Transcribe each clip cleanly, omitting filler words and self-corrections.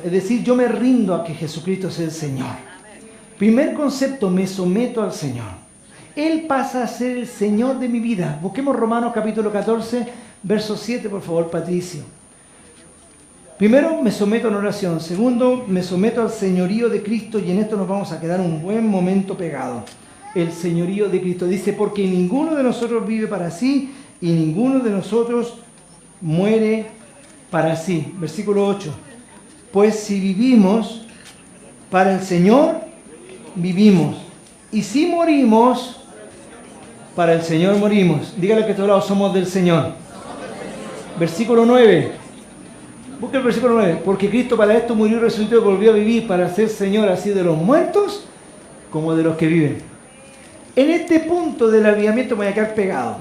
Es decir, yo me rindo a que Jesucristo es el Señor. Primer concepto, me someto al Señor. Él pasa a ser el Señor de mi vida. Busquemos Romanos capítulo 14, verso 7, por favor, Patricio. Primero, me someto en oración. Segundo, me someto al señorío de Cristo, y en esto nos vamos a quedar un buen momento pegado. El señorío de Cristo. Dice, porque ninguno de nosotros vive para sí y ninguno de nosotros muere para sí. Versículo 8. Pues si vivimos, para el Señor vivimos. Y si morimos, para el Señor morimos. Dígale que todos lados somos del Señor. Versículo 9. Busca el versículo 9. Porque Cristo para esto murió y resucitó y volvió a vivir para ser Señor así de los muertos como de los que viven. En este punto del avivamiento me voy a quedar pegado.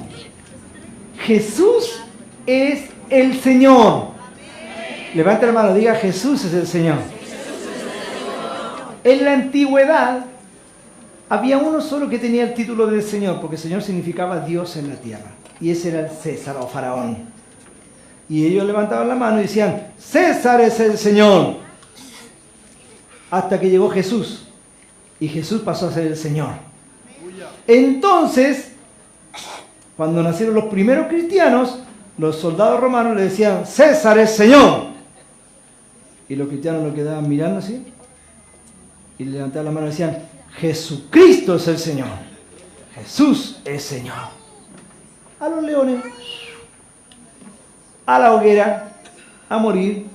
Jesús es el Señor. Levanta la mano, diga Jesús es el Señor. En la antigüedad había uno solo que tenía el título del Señor, porque Señor significaba Dios en la tierra. Y ese era el César o Faraón. Y ellos levantaban la mano y decían, César es el Señor. Hasta que llegó Jesús. Y Jesús pasó a ser el Señor. Entonces, cuando nacieron los primeros cristianos, los soldados romanos le decían, César es Señor. Y los cristianos lo quedaban mirando así. Y levantaban la mano y decían, Jesucristo es el Señor. Jesús es Señor. A los leones, a la hoguera, a morir,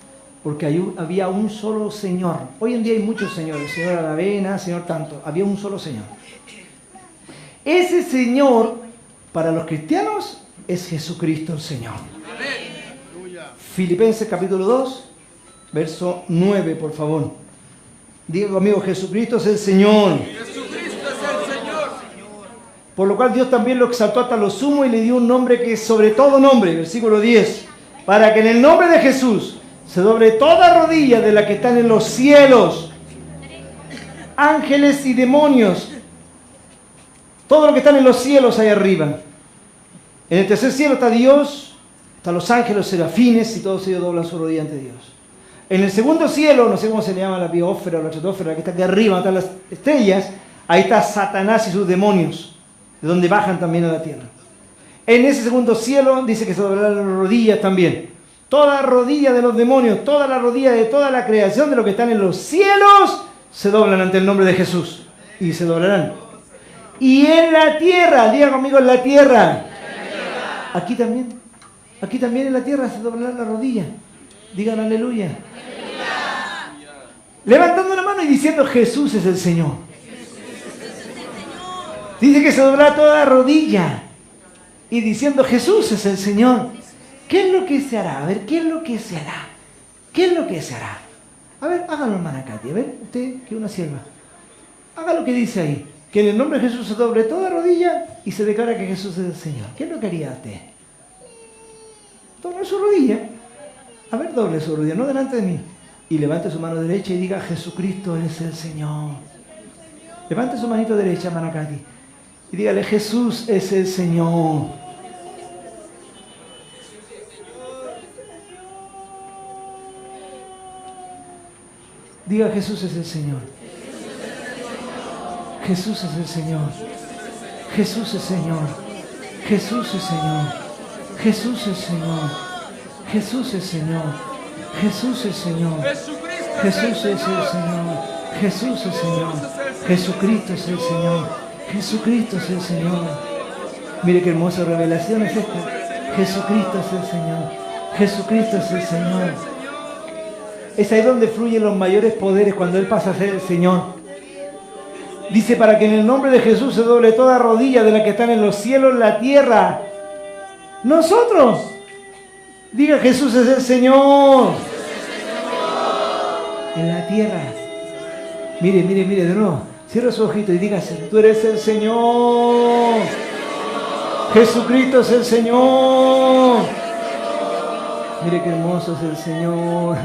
porque había un solo Señor. Hoy en día hay muchos señores, Señor Aravena, Señor tanto. Había un solo Señor. Ese Señor, para los cristianos, es Jesucristo el Señor. Filipenses capítulo 2, verso 9, por favor. Diga conmigo, Jesucristo es el Señor. Jesucristo es el Señor. Por lo cual Dios también lo exaltó hasta lo sumo y le dio un nombre que es sobre todo nombre. Versículo 10. Para que en el nombre de Jesús se doble toda rodilla de la que están en los cielos, ángeles y demonios, todo lo que están en los cielos ahí arriba. En el tercer cielo está Dios, están los ángeles, los serafines, y todos ellos doblan su rodilla ante Dios. En el segundo cielo, no sé cómo se le llama, la biosfera o la estratosfera, la que está aquí arriba, donde están las estrellas, ahí está Satanás y sus demonios, de donde bajan también a la tierra. En ese segundo cielo dice que se doblarán las rodillas también. Toda rodilla de los demonios, toda la rodilla de toda la creación de los que están en los cielos, se doblan ante el nombre de Jesús. Y se doblarán. Y en la tierra, diga conmigo, en la tierra. Aquí también en la tierra se doblarán las rodillas. Digan aleluya. Levantando la mano y diciendo Jesús es el Señor. Dice que se doblará toda rodilla. Y diciendo Jesús es el Señor. ¿Qué es lo que se hará? A ver, ¿qué es lo que se hará? ¿Qué es lo que se hará? A ver, hágalo, hermana Katy. A ver, usted que es una sierva. Haga lo que dice ahí. Que en el nombre de Jesús se doble toda rodilla y se declara que Jesús es el Señor. ¿Qué es lo que haría usted? Doble su rodilla. A ver, doble su rodilla, no delante de mí. Y levante su mano derecha y diga Jesucristo es el Señor. Levante su manito derecha, hermana Katy. Y dígale Jesús es el Señor. Diga Jesús es el Señor. Jesús es el Señor. Jesús es Señor. Jesús es Señor. Jesús es Señor. Jesús es Señor. Jesús es Señor. Jesús es el Señor. Jesús es Señor. Jesucristo es el Señor. Jesucristo es el Señor. Mire qué hermosa revelación es esta. Jesucristo es el Señor. Jesucristo es el Señor. Es ahí donde fluyen los mayores poderes cuando Él pasa a ser el Señor. Dice, para que en el nombre de Jesús se doble toda rodilla de la que están en los cielos, en la tierra. Nosotros. Diga, Jesús es el Señor. En la tierra. Mire, mire, mire, de nuevo. Cierra su ojito y dígase, tú eres el Señor. Jesucristo es el Señor. Mire qué hermoso es el Señor.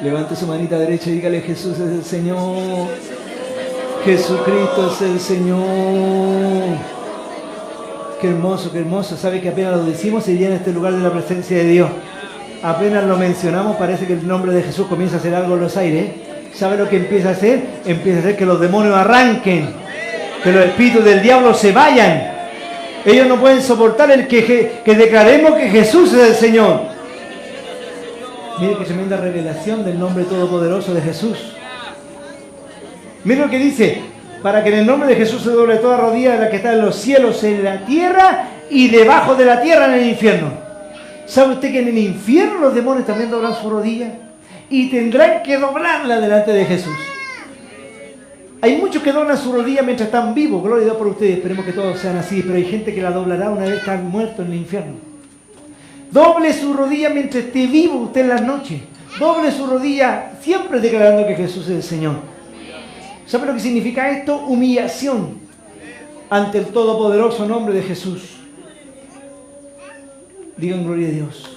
Levante su manita derecha y dígale, Jesús es el Señor. Jesucristo es el Señor. Qué hermoso, qué hermoso. ¿Sabe que apenas lo decimos se llena este lugar de la presencia de Dios? Apenas lo mencionamos, parece que el nombre de Jesús comienza a hacer algo en los aires. ¿Sabe lo que empieza a hacer? Empieza a hacer que los demonios arranquen, que los espíritus del diablo se vayan. Ellos no pueden soportar el que declaremos que Jesús es el Señor. Mire qué tremenda revelación del nombre todopoderoso de Jesús. Mire lo que dice: para que en el nombre de Jesús se doble toda rodilla de la que está en los cielos, en la tierra y debajo de la tierra en el infierno. ¿Sabe usted que en el infierno los demonios también doblan su rodilla? Y tendrán que doblarla delante de Jesús. Hay muchos que doblan su rodilla mientras están vivos, gloria a Dios por ustedes, esperemos que todos sean así, pero hay gente que la doblará una vez están muertos en el infierno. Doble su rodilla mientras esté vivo usted en las noches. Doble su rodilla siempre declarando que Jesús es el Señor. ¿Sabe lo que significa esto? Humillación ante el todopoderoso nombre de Jesús. Digan gloria a Dios.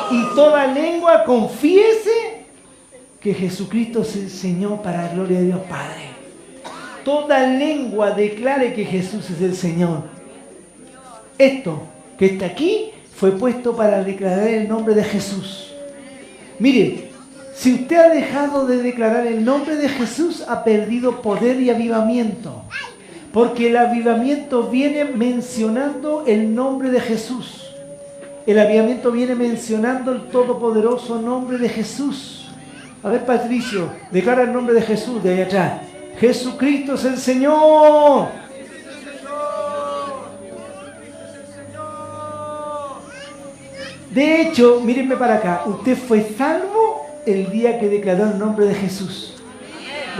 Y toda lengua confiese que Jesucristo es el Señor, para la gloria de Dios Padre. Toda lengua declare que Jesús es el Señor. Esto que está aquí fue puesto para declarar el nombre de Jesús. Mire, si usted ha dejado de declarar el nombre de Jesús, ha perdido poder y avivamiento. Porque el avivamiento viene mencionando el nombre de Jesús. El avivamiento viene mencionando el todopoderoso nombre de Jesús. A ver, Patricio, declara el nombre de Jesús de ahí atrás. Jesucristo es el Señor. De hecho, mírenme para acá. Usted fue salvo el día que declaró el nombre de Jesús.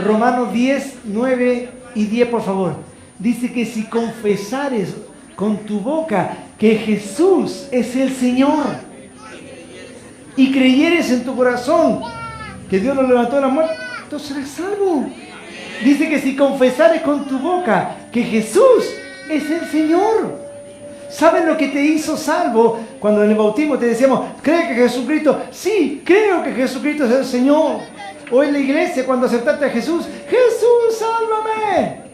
Romanos 10, 9 y 10, por favor. Dice que si confesares con tu boca que Jesús es el Señor y creyeres en tu corazón que Dios lo levantó de la muerte, entonces serás salvo. Dice que si confesares con tu boca que Jesús es el Señor. ¿Saben lo que te hizo salvo? Cuando en el bautismo te decíamos, ¿cree que Jesucristo? Sí, creo que Jesucristo es el Señor. O en la iglesia cuando aceptaste a Jesús, Jesús, sálvame.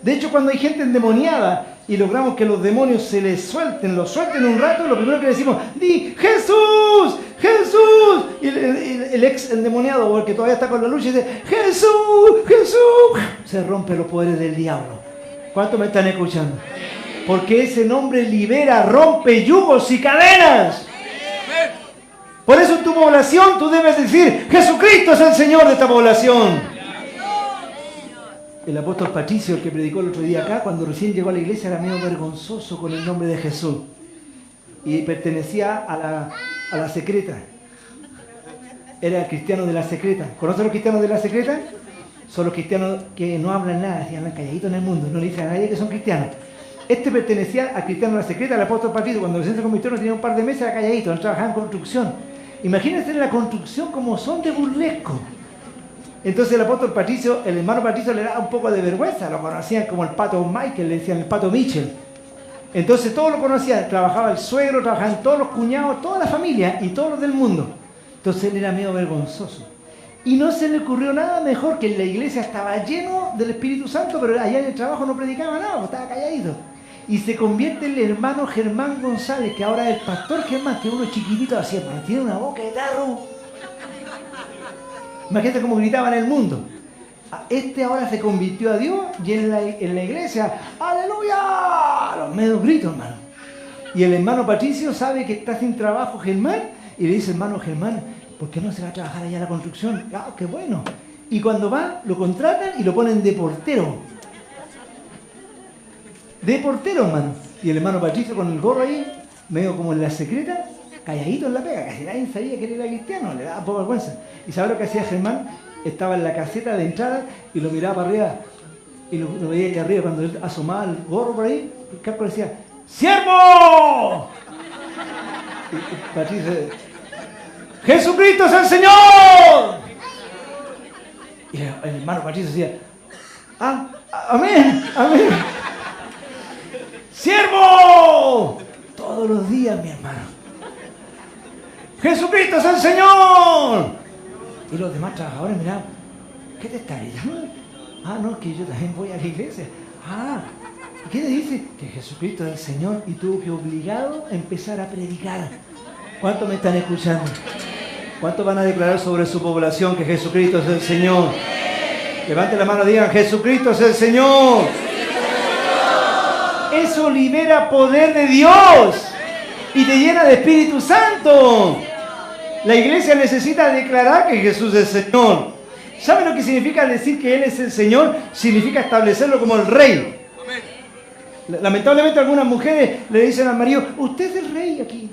De hecho, cuando hay gente endemoniada y logramos que los demonios se les suelten, los suelten un rato, lo primero que decimos, di Jesús, Jesús. Y el ex endemoniado, o el que todavía está con la lucha, dice, Jesús, Jesús. Se rompen los poderes del diablo. ¿Cuántos me están escuchando? Porque ese nombre libera, rompe yugos y cadenas. Por eso en tu población tú debes decir, Jesucristo es el Señor de esta población. El apóstol Patricio, el que predicó el otro día acá, cuando recién llegó a la iglesia, era medio vergonzoso con el nombre de Jesús. Y pertenecía a la secreta. Era el cristiano de la secreta. ¿Conocen los cristianos de la secreta? Son los cristianos que no hablan nada, que andan calladitos en el mundo, no le dicen a nadie que son cristianos. Este pertenecía al cristiano de la secreta, al apóstol Patricio. Cuando recién se convirtió, no tenía un par de meses, era calladito, no trabajaba en construcción. Imagínense en la construcción como son de burlesco. Entonces el apóstol Patricio, el hermano Patricio, le daba un poco de vergüenza. Lo conocían como el pato Michael, le decían el pato Mitchell. Entonces todos lo conocían. Trabajaba el suegro, trabajaban todos los cuñados, toda la familia y todos los del mundo. Entonces él era medio vergonzoso. Y no se le ocurrió nada mejor que en la iglesia estaba lleno del Espíritu Santo, pero allá en el trabajo no predicaba nada, estaba calladito. Y se convierte en el hermano Germán González, que ahora es el pastor Germán, que es uno chiquitito así, pero tiene una boca de tarro. Imagínate cómo gritaban en el mundo. Este ahora se convirtió a Dios y en la iglesia, ¡aleluya! Los medios gritos, hermano. Y el hermano Patricio sabe que está sin trabajo Germán y le dice, hermano Germán, ¿por qué no se va a trabajar allá en la construcción? ¡Ah, qué bueno! Y cuando va, lo contratan y lo ponen de portero. De portero, hermano. Y el hermano Patricio con el gorro ahí, medio como en la secreta, calladito en la pega, casi nadie sabía que él era cristiano, le daba poca vergüenza. ¿Y sabe lo que hacía Germán? Estaba en la caseta de entrada y lo miraba para arriba y lo veía allá arriba cuando él asomaba el gorro por ahí, el casco decía, ¡Siervo! Y Patricio, ¡Jesucristo es el Señor! Y el hermano Patricio decía, ¡amén! ¡Amén! ¡Siervo! Todos los días, mi hermano. ¡Jesucristo es el Señor! Y los demás trabajadores miraban, ¿qué te está gritando? No, que yo también voy a la iglesia. ¿Y qué te dice? Que Jesucristo es el Señor y tuvo que obligado a empezar a predicar. ¿Cuántos me están escuchando? ¿Cuántos van a declarar sobre su población que Jesucristo es el Señor? Levante la mano y digan, Jesucristo es el Señor. Eso libera poder de Dios y te llena de Espíritu Santo. La iglesia necesita declarar que Jesús es el Señor. ¿Sabe lo que significa decir que Él es el Señor? Significa establecerlo como el Rey. Lamentablemente algunas mujeres le dicen al marido, usted es el Rey aquí.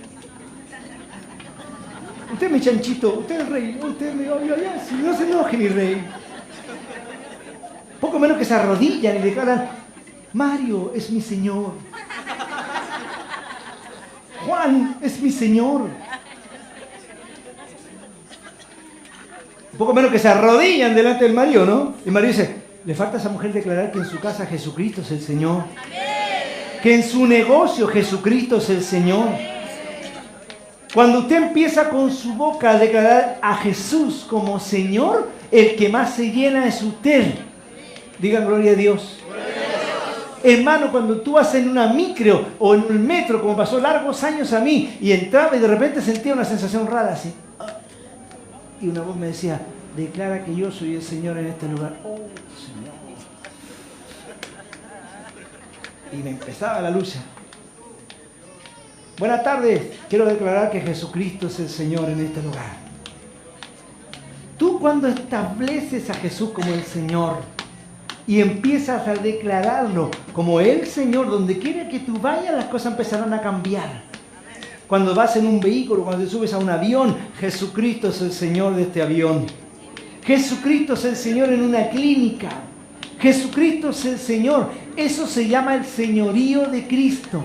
Usted es mi chanchito, usted es el Rey. Usted me oye, si no se enoje mi Rey. Poco menos que se arrodillan y declaran, Mario es mi Señor. Juan es mi Señor. Poco menos que se arrodillan delante del marido, ¿no? Y el marido dice, le falta a esa mujer declarar que en su casa Jesucristo es el Señor. Que en su negocio Jesucristo es el Señor. Cuando usted empieza con su boca a declarar a Jesús como Señor, el que más se llena es usted. Digan gloria a Dios. Hermano, cuando tú vas en una micro o en un metro, como pasó largos años a mí, y entraba y de repente sentía una sensación rara así. Y una voz me decía, declara que yo soy el Señor en este lugar. Oh, Señor. Y me empezaba la lucha. Buenas tardes. Quiero declarar que Jesucristo es el Señor en este lugar. Tú cuando estableces a Jesús como el Señor y empiezas a declararlo como el Señor, donde quiera que tú vayas, las cosas empezarán a cambiar. Cuando vas en un vehículo, cuando te subes a un avión, Jesucristo es el Señor de este avión. Jesucristo es el Señor en una clínica. Jesucristo es el Señor. Eso se llama el señorío de Cristo.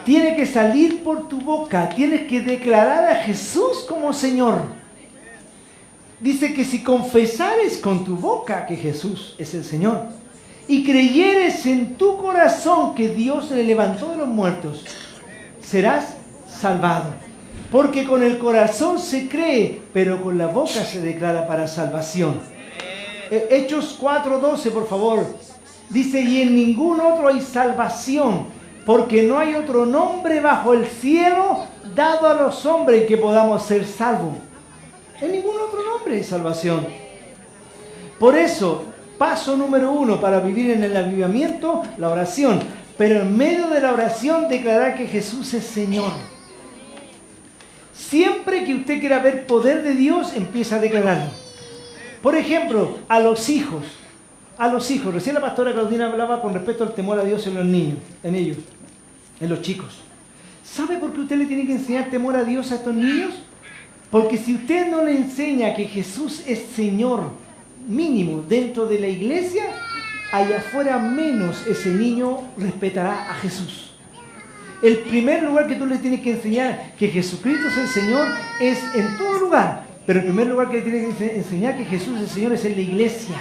Tiene que salir por tu boca. Tienes que declarar a Jesús como Señor. Dice que si confesares con tu boca que Jesús es el Señor y creyeres en tu corazón que Dios le levantó de los muertos, serás salvado. Porque con el corazón se cree, pero con la boca se declara para salvación. Hechos 4:12, por favor. Dice, y en ningún otro hay salvación, porque no hay otro nombre bajo el cielo dado a los hombres en que podamos ser salvos. En ningún otro nombre hay salvación. Por eso, paso número 1 para vivir en el avivamiento, la oración. Pero en medio de la oración, declarar que Jesús es Señor. Siempre que usted quiera ver poder de Dios, empieza a declararlo. Por ejemplo, a los hijos. Recién la pastora Claudina hablaba con respecto al temor a Dios en los niños, en ellos, en los chicos. ¿Sabe por qué usted le tiene que enseñar temor a Dios a estos niños? Porque si usted no le enseña que Jesús es Señor mínimo dentro de la iglesia, allá afuera menos ese niño respetará a Jesús. El primer lugar que tú le tienes que enseñar que Jesucristo es el Señor es en todo lugar. Pero el primer lugar que le tienes que enseñar que Jesús es el Señor es en la iglesia.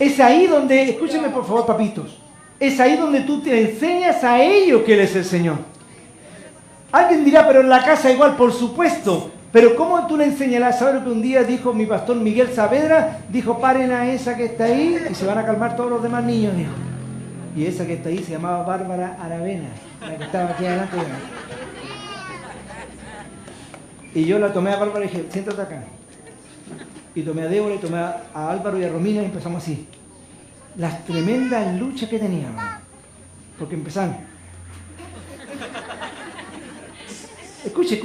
Es ahí donde, escúchenme por favor, papitos, es ahí donde tú te enseñas a ellos que Él es el Señor. Alguien dirá, pero en la casa igual, por supuesto. Pero ¿cómo tú le enseñarás? ¿Sabes lo que un día dijo mi pastor Miguel Saavedra? Dijo, paren a esa que está ahí y se van a calmar todos los demás niños, dijo. Y esa que está ahí se llamaba Bárbara Aravena, la que estaba aquí adelante de mí. Y yo la tomé a Bárbara y dije, siéntate acá. Y tomé a Débora y tomé a Álvaro y a Romina y empezamos así. Las tremendas luchas que teníamos. Porque empezaron. Escuche.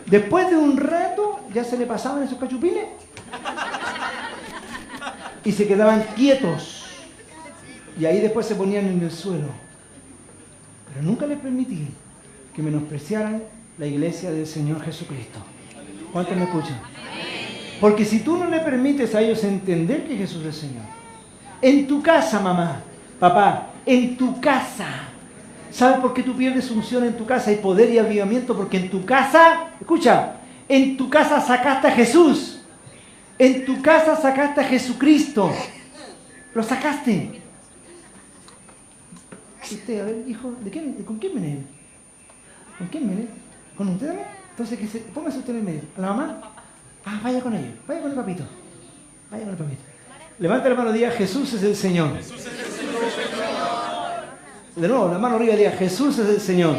Después de un rato ya se le pasaban esos cachupines y se quedaban quietos. Y ahí después se ponían en el suelo. Pero nunca les permití que menospreciaran la iglesia del Señor Jesucristo. ¿Cuántos me escuchan? Porque si tú no le permites a ellos entender que Jesús es Señor, en tu casa, mamá, papá, en tu casa, ¿sabes por qué tú pierdes unción en tu casa y poder y avivamiento? Porque en tu casa, escucha, en tu casa sacaste a Jesús, en tu casa sacaste a Jesucristo, lo sacaste. Usted, a ver, hijo, ¿con quién viene él? ¿Con quién viene? ¿Con usted también? Entonces, póngase usted en el medio. ¿A la mamá? Ah, vaya con ellos, vaya con el papito. Vaya con el papito. Levanta la mano y diga, Jesús es el Señor. De nuevo, la mano arriba y diga, Jesús es el Señor.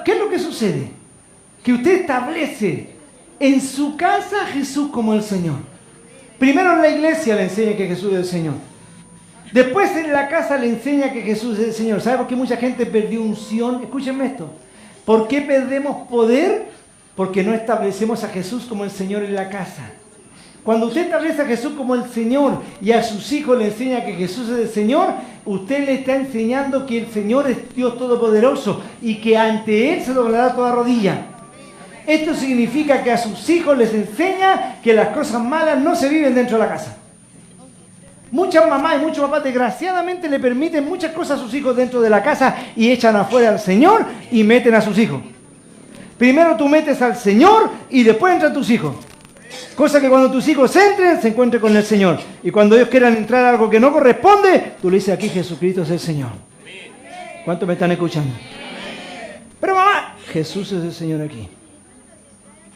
¿Qué es lo que sucede? Que usted establece en su casa a Jesús como el Señor. Primero en la iglesia le enseña que Jesús es el Señor. Después en la casa le enseña que Jesús es el Señor. ¿Sabe por qué mucha gente perdió unción? Escúchenme esto. ¿Por qué perdemos poder? Porque no establecemos a Jesús como el Señor en la casa. Cuando usted establece a Jesús como el Señor y a sus hijos le enseña que Jesús es el Señor, usted le está enseñando que el Señor es Dios Todopoderoso y que ante Él se doblará toda rodilla. Esto significa que a sus hijos les enseña que las cosas malas no se viven dentro de la casa. Muchas mamás y muchos papás desgraciadamente le permiten muchas cosas a sus hijos dentro de la casa y echan afuera al Señor y meten a sus hijos. Primero tú metes al Señor y después entran tus hijos. Cosa que cuando tus hijos entren, se encuentren con el Señor. Y cuando ellos quieran entrar a algo que no corresponde, tú le dices aquí Jesucristo es el Señor. ¿Cuántos me están escuchando? Pero mamá, Jesús es el Señor aquí.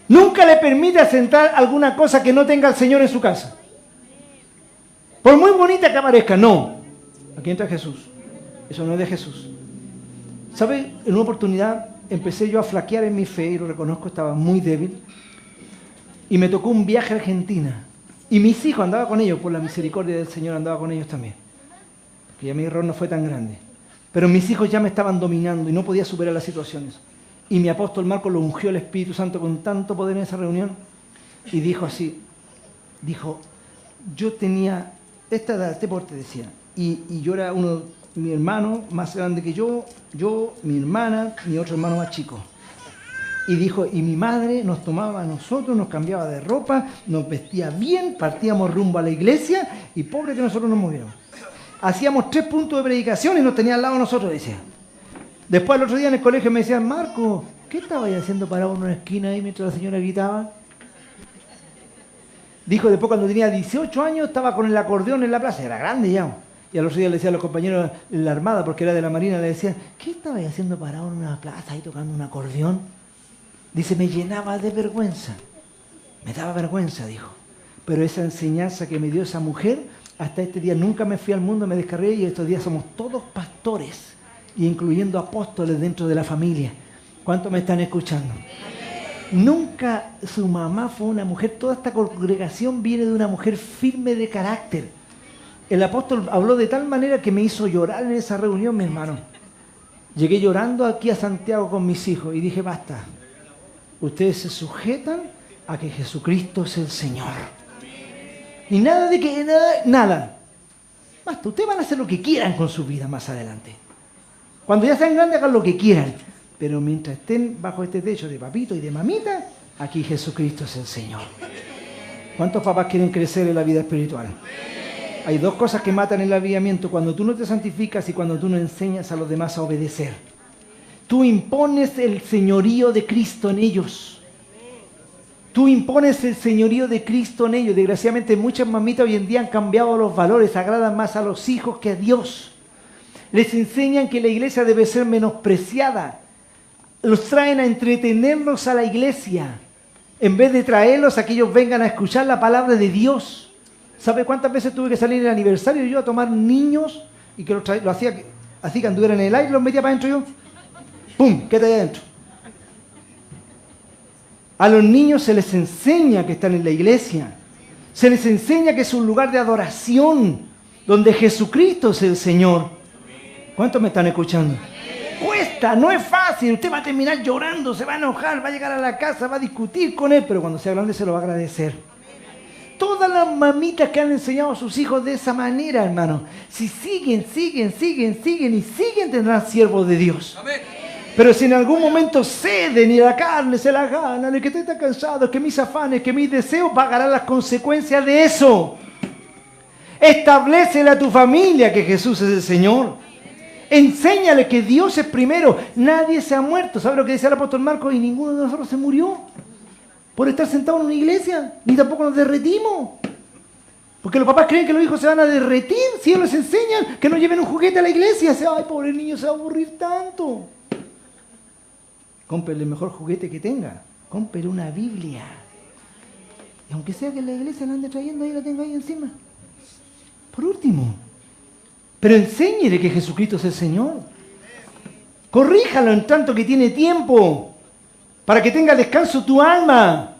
Nunca le permite asentar alguna cosa que no tenga el Señor en su casa. Por muy bonita que aparezca, no. Aquí entra Jesús. Eso no es de Jesús. ¿Sabe? En una oportunidad empecé yo a flaquear en mi fe, y lo reconozco, estaba muy débil. Y me tocó un viaje a Argentina. Y mis hijos, andaba con ellos, por la misericordia del Señor, andaba con ellos también. Porque ya mi error no fue tan grande. Pero mis hijos ya me estaban dominando y no podía superar las situaciones. Y mi apóstol Marcos lo ungió el Espíritu Santo con tanto poder en esa reunión. Y dijo así, dijo, yo tenía esta edad, este porte decía. Y yo era mi hermano más grande que yo, mi hermana, mi otro hermano más chico. Y dijo, y mi madre nos tomaba a nosotros, nos cambiaba de ropa, nos vestía bien, partíamos rumbo a la iglesia y pobre que nosotros nos moviéramos. Hacíamos 3 puntos de predicación y nos tenía al lado de nosotros, decía. Después el otro día en el colegio me decían, Marco, ¿qué estabas haciendo parado en una esquina ahí mientras la señora gritaba? Dijo, después cuando tenía 18 años estaba con el acordeón en la plaza, era grande ya. Y al otro día le decía a los compañeros en la Armada, porque era de la Marina, le decían, ¿qué estabas haciendo parado en una plaza ahí tocando un acordeón? Dice, me llenaba de vergüenza. Me daba vergüenza, dijo. Pero esa enseñanza que me dio esa mujer, hasta este día nunca me fui al mundo, me descargué y estos días somos todos pastores, y incluyendo apóstoles dentro de la familia. ¿Cuántos me están escuchando? Nunca su mamá fue una mujer, toda esta congregación viene de una mujer firme de carácter. El apóstol habló de tal manera que me hizo llorar en esa reunión, mi hermano. Llegué llorando aquí a Santiago con mis hijos y dije, basta. Ustedes se sujetan a que Jesucristo es el Señor. Y nada de que, nada. Basta, ustedes van a hacer lo que quieran con su vida más adelante. Cuando ya sean grandes, hagan lo que quieran. Pero mientras estén bajo este techo de papito y de mamita, aquí Jesucristo es el Señor. ¿Cuántos papás quieren crecer en la vida espiritual? Hay 2 cosas que matan el avivamiento: cuando tú no te santificas y cuando tú no enseñas a los demás a obedecer. Tú impones el señorío de Cristo en ellos. Tú impones el señorío de Cristo en ellos. Desgraciadamente muchas mamitas hoy en día han cambiado los valores, agradan más a los hijos que a Dios. Les enseñan que la iglesia debe ser menospreciada. Los traen a entretenerlos a la iglesia, en vez de traerlos a que ellos vengan a escuchar la palabra de Dios. ¿Sabe cuántas veces tuve que salir en el aniversario yo a tomar niños y que lo hacía así que anduvieran en el aire, los metía para adentro yo? ¡Pum! ¿Qué está ahí adentro? A los niños se les enseña que están en la iglesia. Se les enseña que es un lugar de adoración, donde Jesucristo es el Señor. ¿Cuántos me están escuchando? Cuesta, no es fácil. Usted va a terminar llorando, se va a enojar, va a llegar a la casa, va a discutir con él, pero cuando sea grande se lo va a agradecer. Todas las mamitas que han enseñado a sus hijos de esa manera, hermano, si siguen, tendrán siervos de Dios. Amén. Pero si en algún momento ceden y la carne se la ganan, el que está cansado, que mis afanes, que mis deseos, pagarán las consecuencias de eso. Establécele a tu familia que Jesús es el Señor. Enséñale que Dios es primero. Nadie se ha muerto. ¿Sabe lo que decía el apóstol Marcos? Y ninguno de nosotros se murió por estar sentado en una iglesia, ni tampoco nos derretimos. Porque los papás creen que los hijos se van a derretir si ellos les enseñan que no lleven un juguete a la iglesia. Ay, pobre niño, se va a aburrir tanto. Cómprele el mejor juguete que tenga. Cómprele una Biblia. Y aunque sea que en la iglesia la ande trayendo, ahí la tenga ahí encima. Por último. Pero enséñele que Jesucristo es el Señor. Corríjalo en tanto que tiene tiempo, para que tenga descanso tu alma.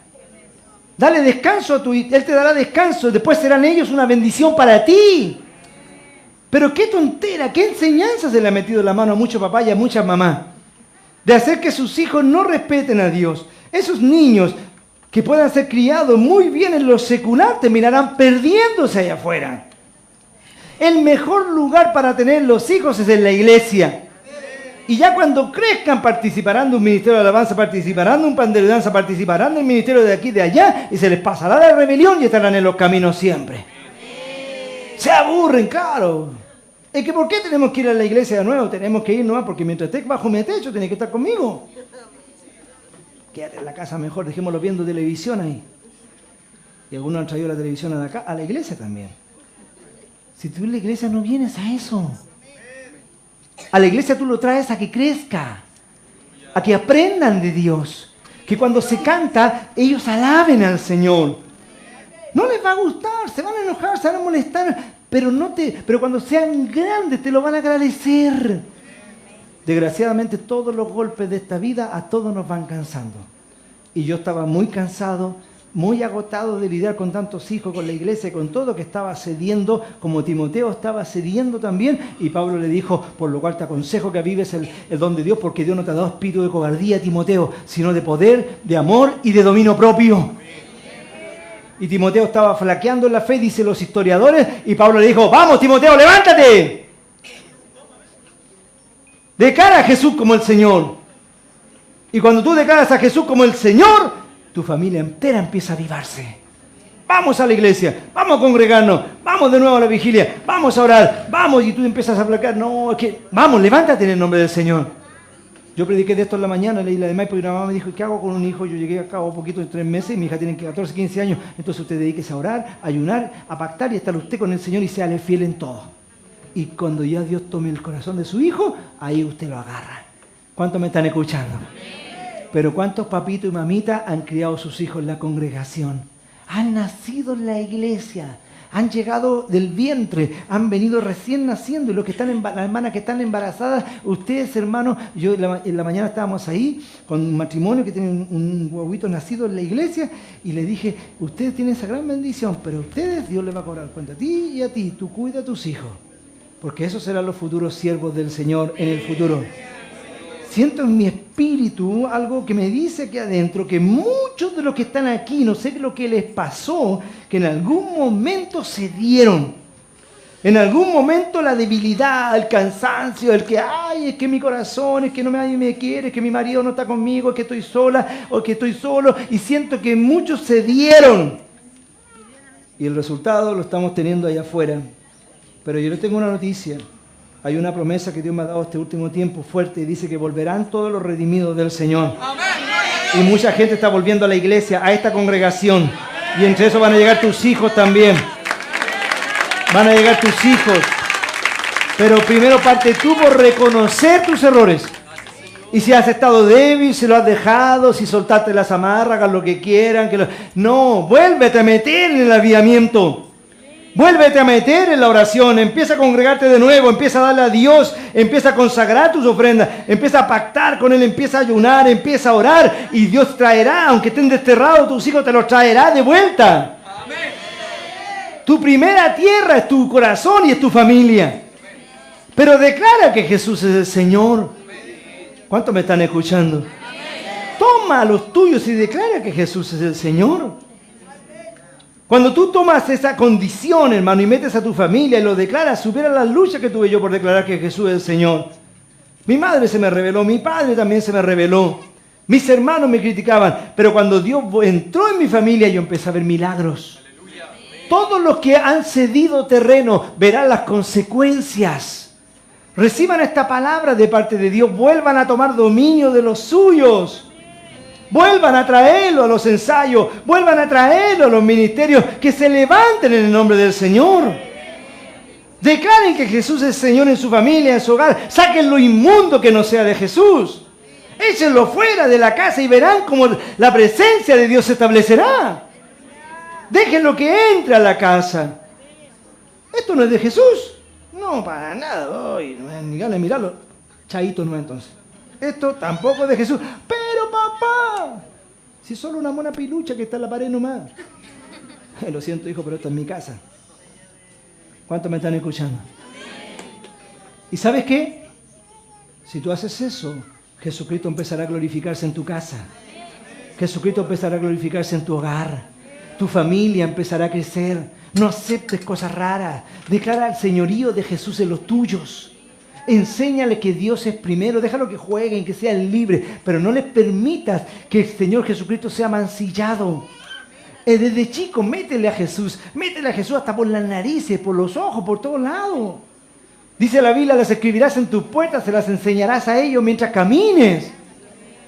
Dale descanso a Él te dará descanso, después serán ellos una bendición para ti. Pero qué tontera, qué enseñanza se le ha metido la mano a muchos papás y a muchas mamás, de hacer que sus hijos no respeten a Dios. Esos niños que puedan ser criados muy bien en lo secular terminarán perdiéndose allá afuera. El mejor lugar para tener los hijos es en la iglesia. Y ya cuando crezcan participarán de un ministerio de alabanza, participarán de un pandero de danza, participarán del ministerio de aquí y de allá, y se les pasará la rebelión y estarán en los caminos siempre. Se aburren, claro. Es que ¿por qué tenemos que ir a la iglesia de nuevo? Tenemos que ir nomás porque mientras estés bajo mi techo tienes que estar conmigo. Quédate en la casa mejor, dejémoslo viendo televisión ahí. Y algunos han traído la televisión a la iglesia también. Si tú en la iglesia no vienes a eso. A la iglesia tú lo traes a que crezca, a que aprendan de Dios, que cuando se canta ellos alaben al Señor. No les va a gustar, se van a enojar, se van a molestar, pero cuando sean grandes te lo van a agradecer. Desgraciadamente todos los golpes de esta vida a todos nos van cansando. Y yo estaba muy cansado, muy agotado de lidiar con tantos hijos, con la iglesia, con todo, que estaba cediendo, como Timoteo estaba cediendo también. Y Pablo le dijo, por lo cual te aconsejo que avives el don de Dios, porque Dios no te ha dado espíritu de cobardía, Timoteo, sino de poder, de amor y de dominio propio. Y Timoteo estaba flaqueando en la fe, dicen los historiadores, y Pablo le dijo, vamos Timoteo, levántate. Declara a Jesús como el Señor. Y cuando tú declaras a Jesús como el Señor, tu familia entera empieza a avivarse. Vamos a la iglesia, vamos a congregarnos, vamos de nuevo a la vigilia, vamos a orar, vamos, y tú empiezas a aplacar, no, es que, vamos, levántate en el nombre del Señor. Yo prediqué de esto en la mañana, leí la demás, porque una mamá me dijo, ¿qué hago con un hijo? Yo llegué a cabo un poquito de 3 meses, y mi hija tiene 14, 15 años, entonces usted dedíquese a orar, a ayunar, a pactar y a estar usted con el Señor y séale fiel en todo. Y cuando ya Dios tome el corazón de su hijo, ahí usted lo agarra. ¿Cuántos me están escuchando? Pero ¿cuántos papitos y mamitas han criado sus hijos en la congregación? Han nacido en la iglesia, han llegado del vientre, han venido recién naciendo. Y los que están, las hermanas que están embarazadas, ustedes hermanos, yo en la mañana estábamos ahí con un matrimonio que tiene un huevito nacido en la iglesia, y le dije, ustedes tienen esa gran bendición, pero a ustedes Dios les va a cobrar cuenta a ti y a ti. Tú cuida a tus hijos, porque esos serán los futuros siervos del Señor en el futuro. Siento en mi espíritu algo que me dice aquí adentro, que muchos de los que están aquí, no sé lo que les pasó, que en algún momento se dieron. En algún momento la debilidad, el cansancio, el que, ay, es que mi corazón, es que nadie me quiere, es que mi marido no está conmigo, es que estoy sola, o que estoy solo, y siento que muchos se dieron. Y el resultado lo estamos teniendo allá afuera. Pero yo les tengo una noticia. Hay una promesa que Dios me ha dado este último tiempo fuerte, y dice que volverán todos los redimidos del Señor. Y mucha gente está volviendo a la iglesia, a esta congregación. Y entre eso van a llegar tus hijos también. Van a llegar tus hijos. Pero primero parte tú por reconocer tus errores. Y si has estado débil, si lo has dejado, si soltaste las amarras, hagan lo que quieran. No, vuélvete a meter en el avivamiento. Vuélvete a meter en la oración, empieza a congregarte de nuevo, empieza a darle a Dios, empieza a consagrar tus ofrendas, empieza a pactar con Él, empieza a ayunar, empieza a orar, y Dios traerá, aunque estén desterrados tus hijos, te los traerá de vuelta. Amén. Tu primera tierra es tu corazón y es tu familia. Pero declara que Jesús es el Señor. ¿Cuántos me están escuchando? Toma a los tuyos y declara que Jesús es el Señor. Cuando tú tomas esa condición, hermano, y metes a tu familia y lo declaras, supera las luchas que tuve yo por declarar que Jesús es el Señor. Mi madre se me reveló, mi padre también se me reveló. Mis hermanos me criticaban, pero cuando Dios entró en mi familia, yo empecé a ver milagros. Todos los que han cedido terreno verán las consecuencias. Reciban esta palabra de parte de Dios, vuelvan a tomar dominio de los suyos. Vuelvan a traerlo a los ensayos, vuelvan a traerlo a los ministerios, que se levanten en el nombre del Señor. Declaren que Jesús es Señor en su familia, en su hogar. Saquen lo inmundo que no sea de Jesús. Échenlo fuera de la casa y verán cómo la presencia de Dios se establecerá. Déjenlo que entre a la casa. ¿Esto no es de Jesús? No, para nada. Ay, no es ni ganas de mirarlo. Chaito no es entonces. Esto tampoco es de Jesús. Pero papá, si solo una mona pilucha que está en la pared nomás. Lo siento, hijo, pero esto es mi casa. ¿Cuántos me están escuchando? ¿Y sabes qué? Si tú haces eso, Jesucristo empezará a glorificarse en tu casa. Jesucristo empezará a glorificarse en tu hogar. Tu familia empezará a crecer. No aceptes cosas raras. Declara el señorío de Jesús en los tuyos. Enséñale que Dios es primero. Déjalo que jueguen, que sean libres. Pero no les permitas que el Señor Jesucristo sea mancillado. Desde chico, métele a Jesús hasta por las narices, por los ojos, por todos lados. Dice la Biblia, las escribirás en tus puertas, se las enseñarás a ellos mientras camines.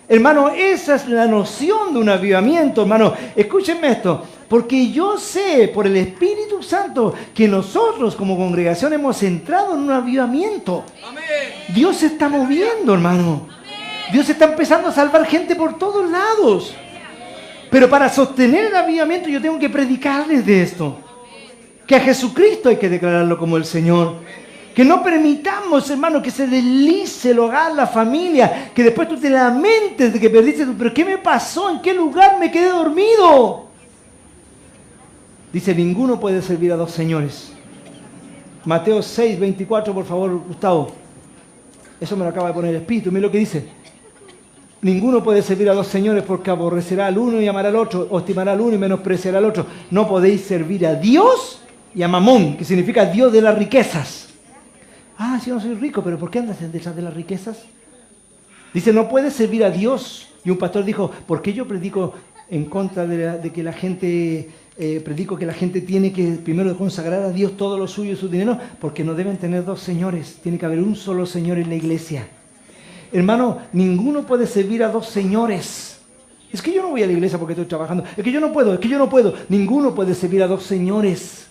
Hermano, esa es la noción de un avivamiento, hermano. Escúchenme esto, porque yo sé por el Espíritu Santo que nosotros como congregación hemos entrado en un avivamiento. Amén. Dios se está moviendo, hermano. Dios está empezando a salvar gente por todos lados. Pero para sostener el avivamiento yo tengo que predicarles de esto. Que a Jesucristo hay que declararlo como el Señor. Que no permitamos, hermano, que se deslice el hogar, la familia. Que después tú te lamentes de que perdiste. ¿Pero qué me pasó? ¿En qué lugar me quedé dormido? Dice, ninguno puede servir a dos señores. Mateo 6, 24, por favor, Gustavo. Eso me lo acaba de poner el Espíritu. Mira lo que dice. Ninguno puede servir a dos señores porque aborrecerá al uno y amará al otro, o estimará al uno y menospreciará al otro. No podéis servir a Dios y a Mamón, que significa Dios de las riquezas. Ah, si yo no soy rico, pero ¿por qué andas detrás de las riquezas? Dice, no puedes servir a Dios. Y un pastor dijo, ¿por qué yo predico en contra de que la gente, predico que la gente tiene que primero consagrar a Dios todo lo suyo y su dinero? Porque no deben tener dos señores, tiene que haber un solo Señor en la iglesia. Hermano, ninguno puede servir a dos señores. Es que yo no voy a la iglesia porque estoy trabajando. Es que yo no puedo. Ninguno puede servir a dos señores.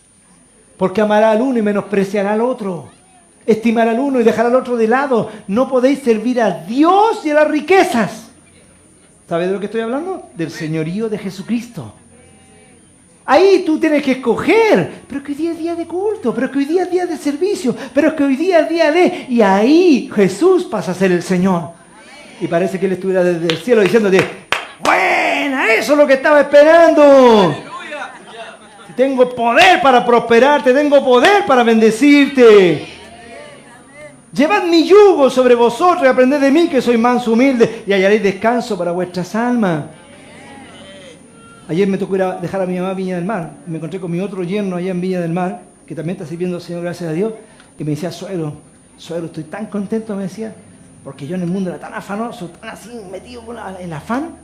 Porque amará al uno y menospreciará al otro. Estimará al uno y dejará al otro de lado. No podéis servir a Dios y a las riquezas. ¿Sabes de lo que estoy hablando? Del señorío de Jesucristo. Ahí tú tienes que escoger, pero es que hoy día es día de culto, pero es que hoy día es día de servicio, pero es que hoy día es día de... Y ahí Jesús pasa a ser el Señor. Y parece que Él estuviera desde el cielo diciéndote, ¡buena! Eso es lo que estaba esperando. Tengo poder para prosperarte, tengo poder para bendecirte. Llevad mi yugo sobre vosotros y aprended de mí que soy manso, humilde, y hallaréis descanso para vuestras almas. Ayer me tocó ir a dejar a mi mamá a Viña del Mar. Me encontré con mi otro yerno allá en Viña del Mar, que también está sirviendo al Señor, gracias a Dios. Y me decía, suegro, estoy tan contento, me decía, porque yo en el mundo era tan afanoso, tan así metido con el afán,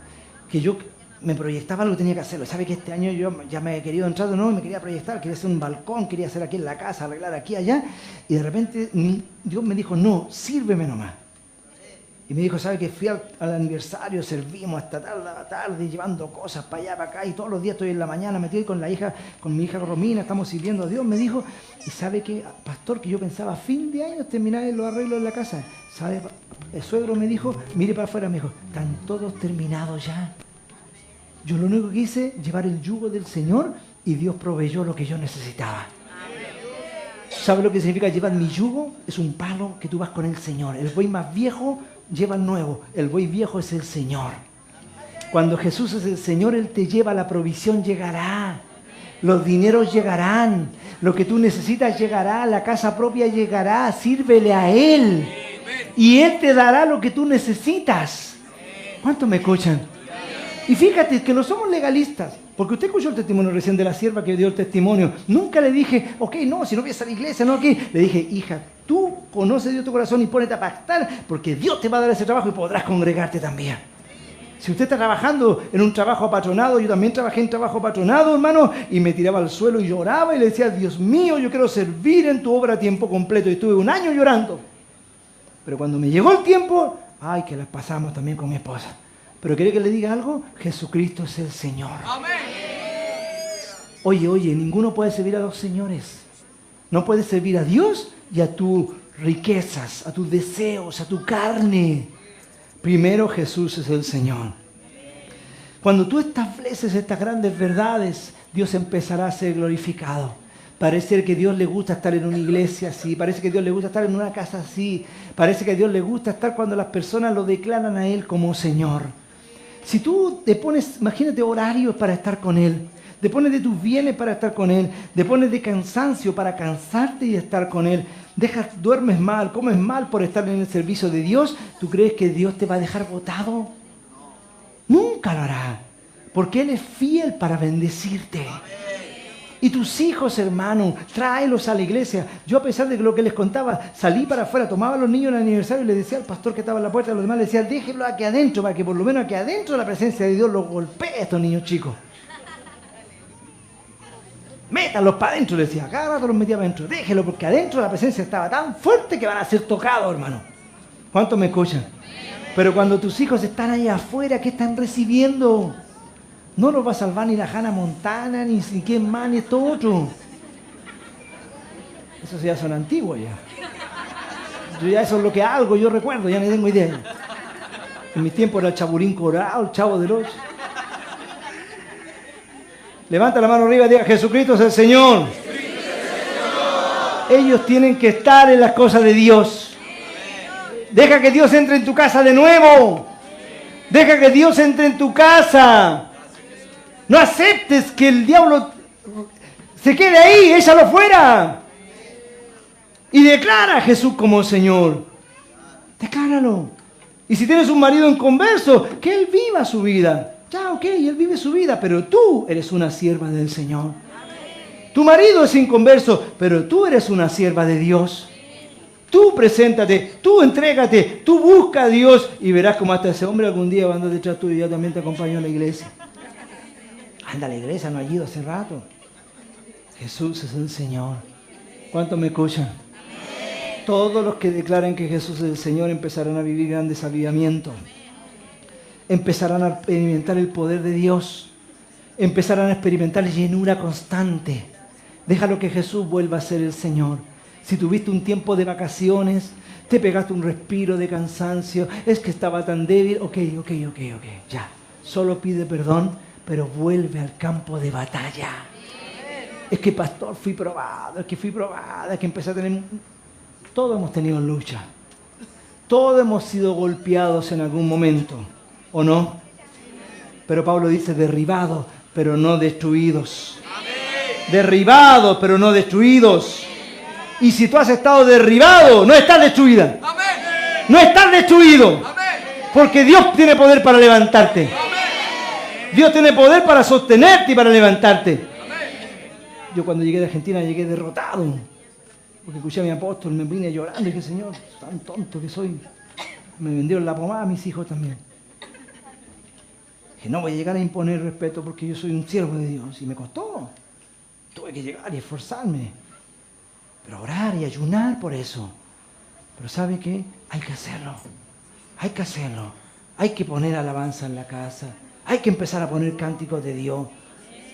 que yo me proyectaba lo que tenía que hacerlo. ¿Sabe que este año yo ya me he querido entrar de nuevo y me quería proyectar? Quería hacer un balcón, quería hacer aquí en la casa, arreglar aquí, allá. Y de repente Dios me dijo, no, sírveme nomás. Y me dijo, ¿sabe que fui al aniversario, servimos hasta tarde, llevando cosas para allá, para acá, y todos los días estoy en la mañana metido con mi hija Romina, estamos sirviendo a Dios? Me dijo, y ¿sabe qué, pastor? Que yo pensaba a fin de año terminar los arreglos en la casa. ¿Sabe? El suegro me dijo, mire para afuera, me dijo, están todos terminados ya. Yo lo único que hice, llevar el yugo del Señor, y Dios proveyó lo que yo necesitaba. ¿Sabe lo que significa llevar mi yugo? Es un palo que tú vas con el Señor. El buey más viejo lleva el nuevo. El buey viejo es el Señor. Cuando Jesús es el Señor, Él te lleva, la provisión llegará. Los dineros llegarán. Lo que tú necesitas llegará. La casa propia llegará. Sírvele a Él. Y Él te dará lo que tú necesitas. ¿Cuántos me escuchan? Y fíjate que no somos legalistas. Porque usted escuchó el testimonio recién de la sierva que dio el testimonio. Nunca le dije, ok, no, si no voy a la iglesia, no, ok. Le dije, hija, tú conoces Dios tu corazón y ponete a pactar, porque Dios te va a dar ese trabajo y podrás congregarte también. Si usted está trabajando en un trabajo apatronado, yo también trabajé en trabajo apatronado, hermano, y me tiraba al suelo y lloraba y le decía, Dios mío, yo quiero servir en tu obra a tiempo completo. Y estuve un año llorando. Pero cuando me llegó el tiempo, ay, que las pasamos también con mi esposa. Pero ¿quiere que le diga algo? Jesucristo es el Señor. Amén. Oye, ninguno puede servir a dos señores. No puedes servir a Dios y a tus riquezas, a tus deseos, a tu carne. Primero Jesús es el Señor. Cuando tú estableces estas grandes verdades, Dios empezará a ser glorificado. Parece que a Dios le gusta estar en una iglesia así, parece que a Dios le gusta estar en una casa así, parece que a Dios le gusta estar cuando las personas lo declaran a Él como Señor. Si tú te pones, imagínate horarios para estar con Él, te pones de tus bienes para estar con Él, te pones de cansancio para cansarte y estar con Él, duermes mal, comes mal por estar en el servicio de Dios, ¿tú crees que Dios te va a dejar botado? Nunca lo hará, porque Él es fiel para bendecirte. Y tus hijos, hermano, tráelos a la iglesia. Yo, a pesar de lo que les contaba, salí para afuera, tomaba a los niños en el aniversario y les decía al pastor que estaba en la puerta, a los demás les decía, déjenlo aquí adentro, para que por lo menos aquí adentro la presencia de Dios los golpee a estos niños chicos. Métanlos para adentro, les decía, cada rato los metía para adentro, déjenlo, porque adentro la presencia estaba tan fuerte que van a ser tocados, hermano. ¿Cuántos me escuchan? Pero cuando tus hijos están ahí afuera, ¿qué están recibiendo? No los va a salvar ni la Hannah Montana, ni quién más, ni esto otro. Esos ya son antiguos ya. Yo ya eso es lo que hago, yo recuerdo, ya no tengo idea. En mi tiempo era el Chapulín Colorado, el Chavo del Ocho. Levanta la mano arriba y diga, Jesucristo es el Señor. Ellos tienen que estar en las cosas de Dios. Deja que Dios entre en tu casa de nuevo. Deja que Dios entre en tu casa. No aceptes que el diablo se quede ahí, échalo fuera. Y declara a Jesús como Señor. Decláralo. Y si tienes un marido inconverso, que él viva su vida. Ya, ok, él vive su vida, pero tú eres una sierva del Señor. Tu marido es inconverso, pero tú eres una sierva de Dios. Tú preséntate, tú entrégate, tú busca a Dios y verás como hasta ese hombre algún día va a andar detrás tuyo y yo también te acompaño a la iglesia. Anda a la iglesia, no ha ido hace rato. Jesús es el Señor. ¿Cuántos me escuchan? Todos los que declaren que Jesús es el Señor empezarán a vivir grandes avivamientos. Empezarán a experimentar el poder de Dios. Empezarán a experimentar llenura constante. Déjalo que Jesús vuelva a ser el Señor. Si tuviste un tiempo de vacaciones, te pegaste un respiro de cansancio, es que estaba tan débil, ok, ya. Solo pide perdón, pero vuelve al campo de batalla. Es que pastor, fui probado, es que empecé a tener... Todos hemos tenido lucha. Todos hemos sido golpeados en algún momento, ¿o no? Pero Pablo dice derribados, pero no destruidos. Derribados, pero no destruidos. Y si tú has estado derribado, no estás destruida. No estás destruido. Porque Dios tiene poder para levantarte. Dios tiene poder para sostenerte y para levantarte. Yo cuando llegué de Argentina llegué derrotado. Porque escuché a mi apóstol, me vine llorando y dije, Señor, tan tonto que soy. Me vendieron la pomada a mis hijos también. Que no voy a llegar a imponer respeto porque yo soy un siervo de Dios. Y me costó. Tuve que llegar y esforzarme. Pero orar y ayunar por eso. Pero ¿sabe qué? Hay que hacerlo. Hay que hacerlo. Hay que poner alabanza en la casa. Hay que empezar a poner cánticos de Dios.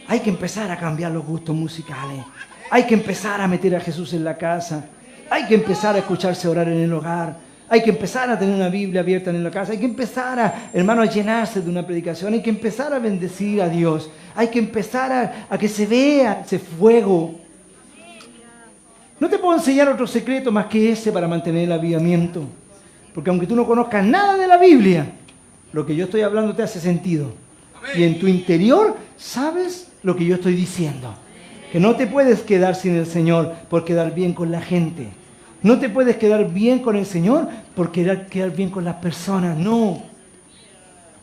Hay que empezar a cambiar los gustos musicales. Hay que empezar a meter a Jesús en la casa. Hay que empezar a escucharse orar en el hogar. Hay que empezar a tener una Biblia abierta en la casa. Hay que empezar, hermano, a llenarse de una predicación. Hay que empezar a bendecir a Dios. Hay que empezar a que se vea ese fuego. No te puedo enseñar otro secreto más que ese para mantener el avivamiento. Porque aunque tú no conozcas nada de la Biblia, lo que yo estoy hablando te hace sentido. Y en tu interior sabes lo que yo estoy diciendo. Que no te puedes quedar sin el Señor por quedar bien con la gente. No te puedes quedar bien con el Señor por quedar bien con las personas. No.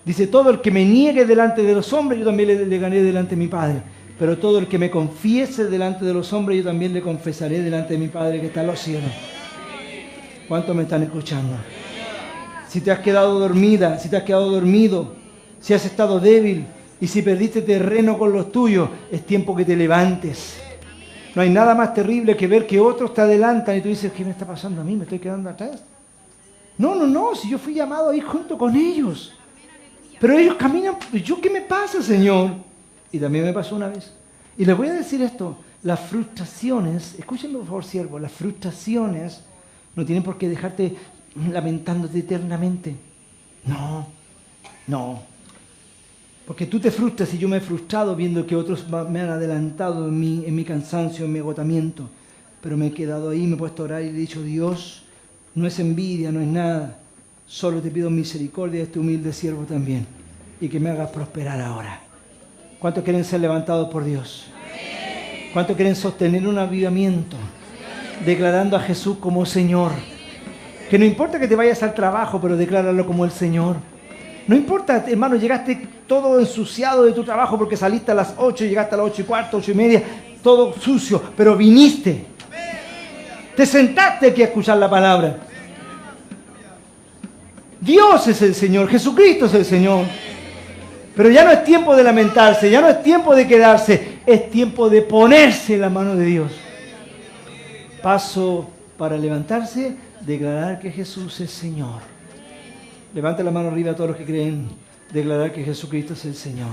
Dice, todo el que me niegue delante de los hombres, yo también le gané delante de mi Padre. Pero todo el que me confiese delante de los hombres, yo también le confesaré delante de mi Padre que está en los cielos. ¿Cuántos me están escuchando? Si te has quedado dormida, si te has quedado dormido, si has estado débil y si perdiste terreno con los tuyos, es tiempo que te levantes. No hay nada más terrible que ver que otros te adelantan y tú dices, ¿qué me está pasando a mí? ¿Me estoy quedando atrás? No, si yo fui llamado a ir junto con ellos. Pero ellos caminan, ¿yo qué me pasa, Señor? Y también me pasó una vez. Y les voy a decir esto, las frustraciones, escúchenme por favor, siervo, las frustraciones no tienen por qué dejarte lamentándote eternamente. No. Porque tú te frustras y yo me he frustrado viendo que otros me han adelantado en mi cansancio, en mi agotamiento. Pero me he quedado ahí, me he puesto a orar y le he dicho, Dios, no es envidia, no es nada. Solo te pido misericordia de este humilde siervo también. Y que me hagas prosperar ahora. ¿Cuántos quieren ser levantados por Dios? ¿Cuántos quieren sostener un avivamiento? Declarando a Jesús como Señor. Que no importa que te vayas al trabajo, pero decláralo como el Señor. No importa, hermano, llegaste todo ensuciado de tu trabajo porque saliste a las 8 y llegaste a las 8:15, 8:30, todo sucio, pero viniste. Te sentaste aquí a escuchar la palabra. Dios es el Señor, Jesucristo es el Señor. Pero ya no es tiempo de lamentarse, ya no es tiempo de quedarse, es tiempo de ponerse en la mano de Dios. Paso para levantarse, declarar que Jesús es Señor. Levante la mano arriba a todos los que creen, declarar que Jesucristo es el Señor.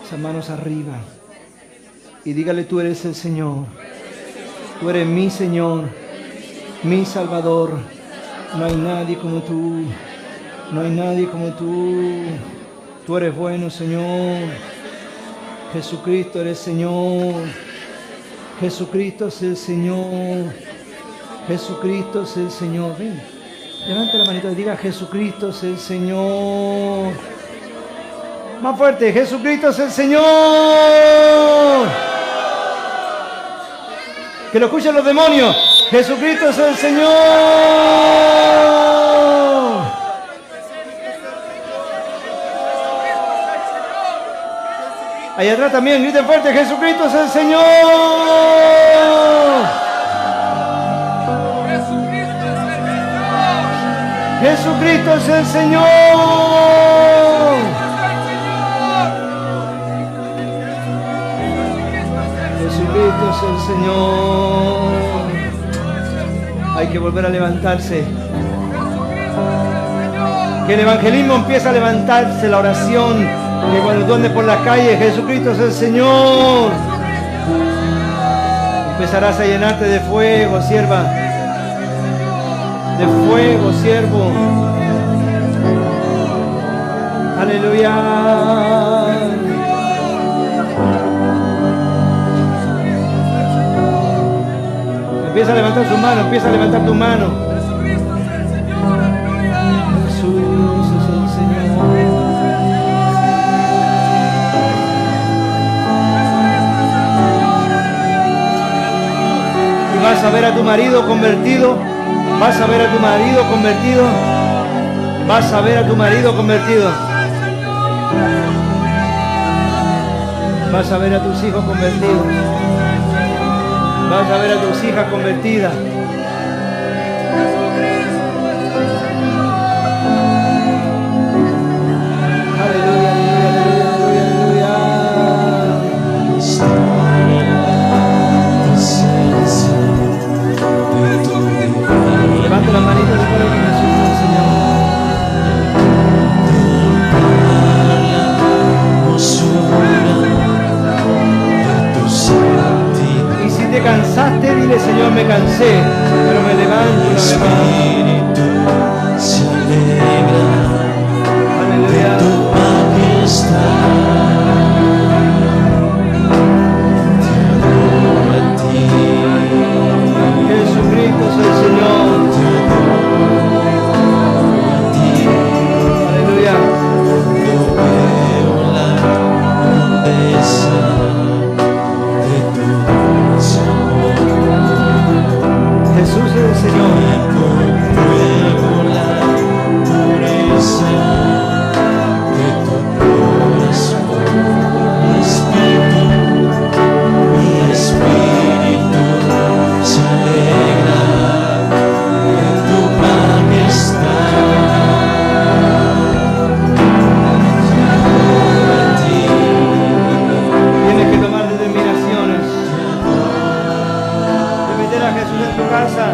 Esas manos arriba. Y dígale, tú eres el Señor. Tú eres mi Señor, mi Salvador. No hay nadie como tú. No hay nadie como tú. Tú eres bueno, Señor. Jesucristo eres Señor. Jesucristo es el Señor. Jesucristo es el Señor. Ven, levante la manita y diga, Jesucristo es el Señor. Más fuerte, Jesucristo es el Señor. Que lo escuchen los demonios. Jesucristo es el Señor. Ahí atrás también, griten fuerte, Jesucristo es el Señor. Jesucristo es el Señor. Jesucristo es el Señor. Hay que volver a levantarse. Que el evangelismo empiece a levantarse, la oración. Que cuando tú andes por las calles, Jesucristo es el Señor. Empezarás a llenarte de fuego, sierva. De fuego, siervo. Aleluya. Empieza a levantar su mano, empieza a levantar tu mano. Jesús es el Señor. Y vas a ver a tu marido convertido. Vas a ver a tu marido convertido. Vas a ver a tu marido convertido. Vas a ver a tus hijos convertidos. Vas a ver a tus hijas convertidas. Aleluya, aleluya, aleluya, aleluya. Levante las manitas de fuera que Jesús es el Señor. Y si te cansaste, dile, Señor, me cansé, pero me levanto una vez más. Se alegra Aleluya. de tu majestad. Te adoro a ti. Jesucristo es el Señor. Te adoro a ti. Aleluya. Yo veo la grandeza de tu sabor. Jesús es el Señor. Compruebo la pureza de tu corazón. Mi espíritu se alegra de tu majestad. Te adoro a ti. Tienes que tomar determinaciones de meter a Jesús en tu casa.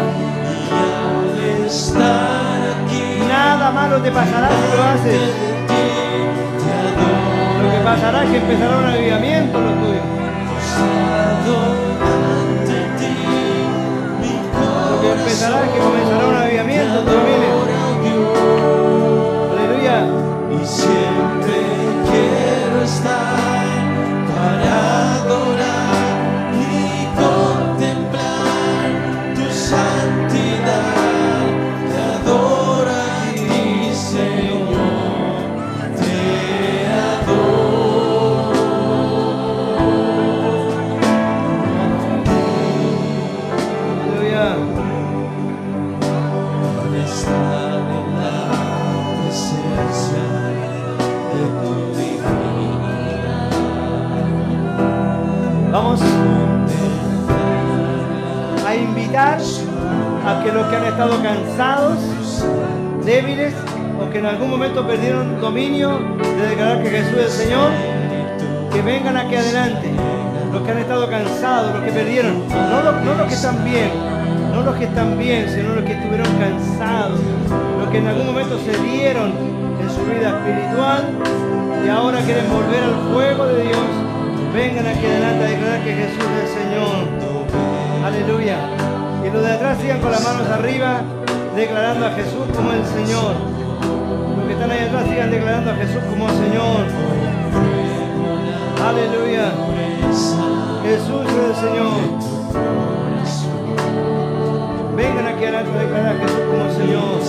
Estar aquí. Nada malo te pasará si lo haces. Lo que pasará es que empezará un avivamiento lo tuyo. Lo que empezará es que comenzará un avivamiento tu familia. Aleluya. Y siempre que Vamos a invitar a que los que han estado cansados, débiles o que en algún momento perdieron dominio de declarar que Jesús es el Señor, que vengan aquí adelante. Los que han estado cansados, los que perdieron, no los que están bien, no los que están bien, sino los que estuvieron cansados, los que en algún momento se dieron en su vida espiritual y ahora quieren volver al fuego de Dios. Vengan aquí adelante a declarar que Jesús es el Señor. Aleluya. Y los de atrás sigan con las manos arriba, declarando a Jesús como el Señor. Los que están ahí atrás sigan declarando a Jesús como el Señor. Aleluya. Jesús es el Señor. Vengan aquí adelante a declarar a Jesús como el Señor.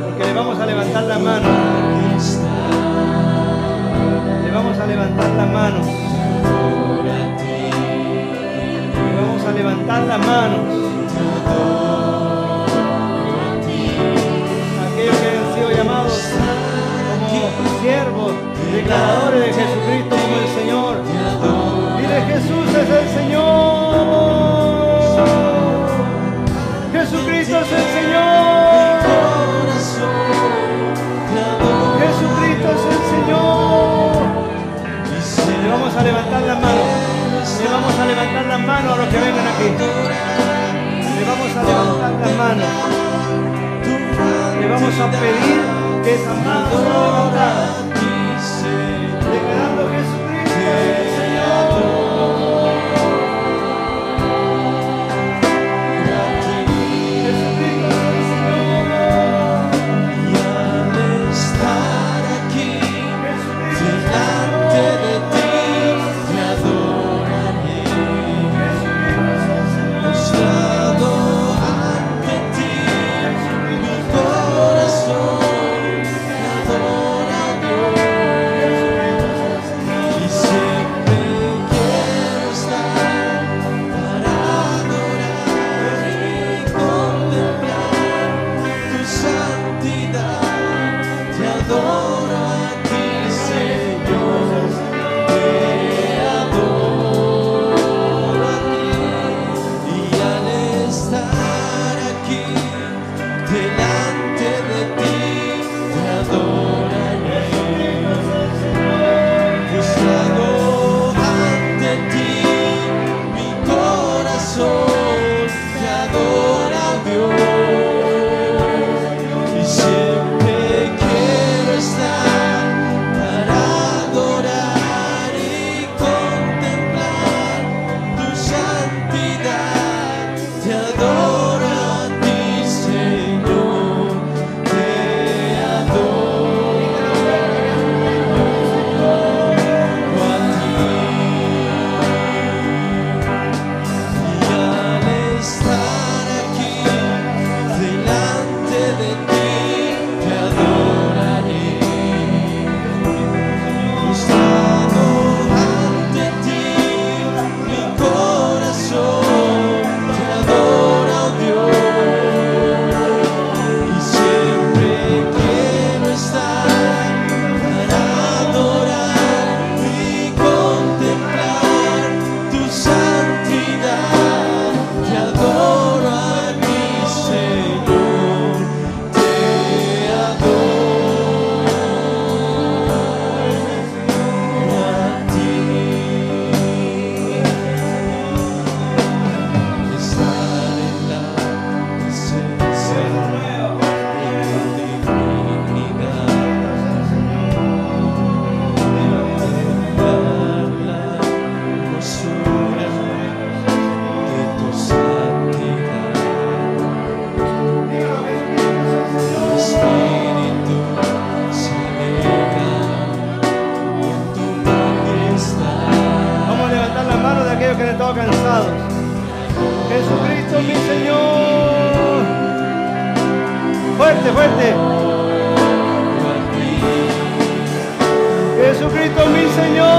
Porque le vamos a levantar la mano. Le vamos a levantar las manos. Le vamos a levantar las manos. Aquellos que han sido llamados como siervos, declaradores de Jesucristo como el Señor. Dile: Jesús es el Señor. Jesucristo es el Señor. Jesucristo es el Señor. Le vamos a levantar las manos. Le vamos a levantar las manos a los que vengan aquí. Le vamos a levantar las manos. Le vamos a pedir que esas manos sean levantadas, declarando Jesucristo es el Señor. Jesucristo es el Señor. Y al estar aquí delante de ti, te adoraré. Postrado ante ti, mi corazón te adora, Dios. Y siempre quiero estar para adorar y contemplar tu santidad. Te adoro a ti, Señor. Te adoro a ti. Y al estar aquí delante de ti, te adoraré. Postrado ante ti, mi corazón te adora, Dios. Y siempre quiero estar para adorar y contemplar tu santidad. Te adoro a ti, Señor. Te adoro a ti. Y al estar aquí delante de ti, te adoraré. Postrado ante ti, mi corazón te adora, Dios. Y siempre quiero estar para adorar y contemplar tu santidad. Te adoro a ti, Señor. Te adoro a ti. Estar en la presencia de tu divinidad, contemplar la hermosura de tu santidad. El Espíritu se alegra en tu majestad. Vamos a levantar las manos de aquellos que han estado cansados. Jesucristo mi Señor. Fuerte, fuerte. Jesucristo mi Señor.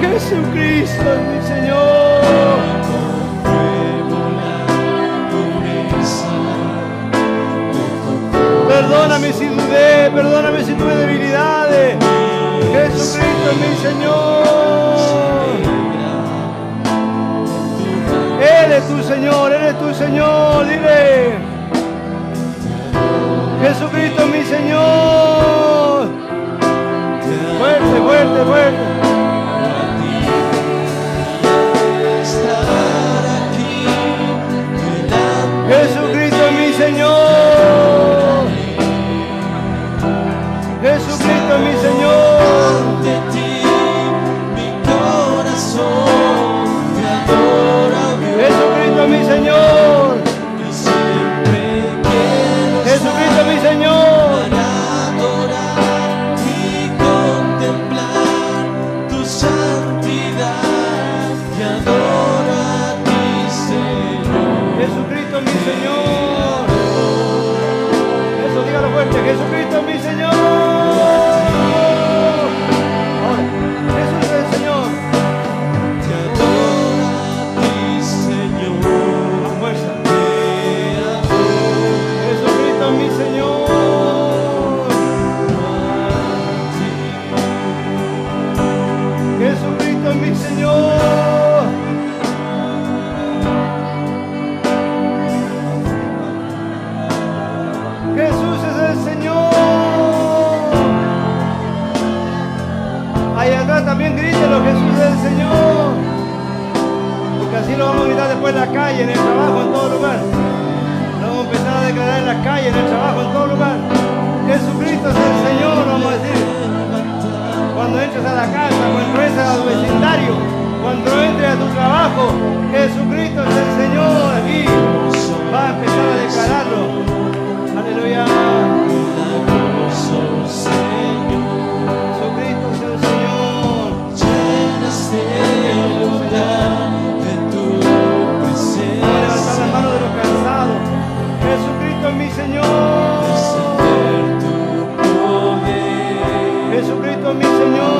Jesucristo es mi Señor. Compruebo la pureza de tu Perdóname si dudé, perdóname si tuve debilidades. Jesucristo es mi Señor. Él es tu Señor, Él es tu Señor. Dile. Jesucristo es mi Señor. Fuerte, fuerte, fuerte. Jesucristo es mi Señor. Jesucristo es mi Señor. De ti, mi corazón te adora, Dios. Jesucristo es mi Señor. Y siempre quiero Jesucristo es mi Señor. para adorar y contemplar tu santidad. Te adoro a ti, Señor. Jesucristo es mi Señor. Eso, dígalo fuerte. Jesucristo es mi Señor. Ahora, Jesús es el Señor. Te adoro a ti, Señor. Con fuerza. Te adoro Jesucristo es mi Señor. Jesucristo es mi Señor. Jesús es el Señor. Ahí atrás también grítelo, Jesús es el Señor. Porque así lo vamos a gritar después en la calle, en el trabajo, en todo lugar. Lo vamos a empezar a declarar en la calle, en el trabajo, en todo lugar. Jesucristo es el Señor, vamos a decir. Cuando entres a la casa, cuando entres al vecindario, cuando entres a tu trabajo, Jesucristo es el Señor. Aquí va a empezar a declararlo. Aleluya. milagroso, Señor. Jesucristo es el Señor. Llena este lugar de tu Vamos a levantar las presencia. manos de los cansados. Jesucristo es mi Señor. Descender tu poder. Jesucristo es mi Señor.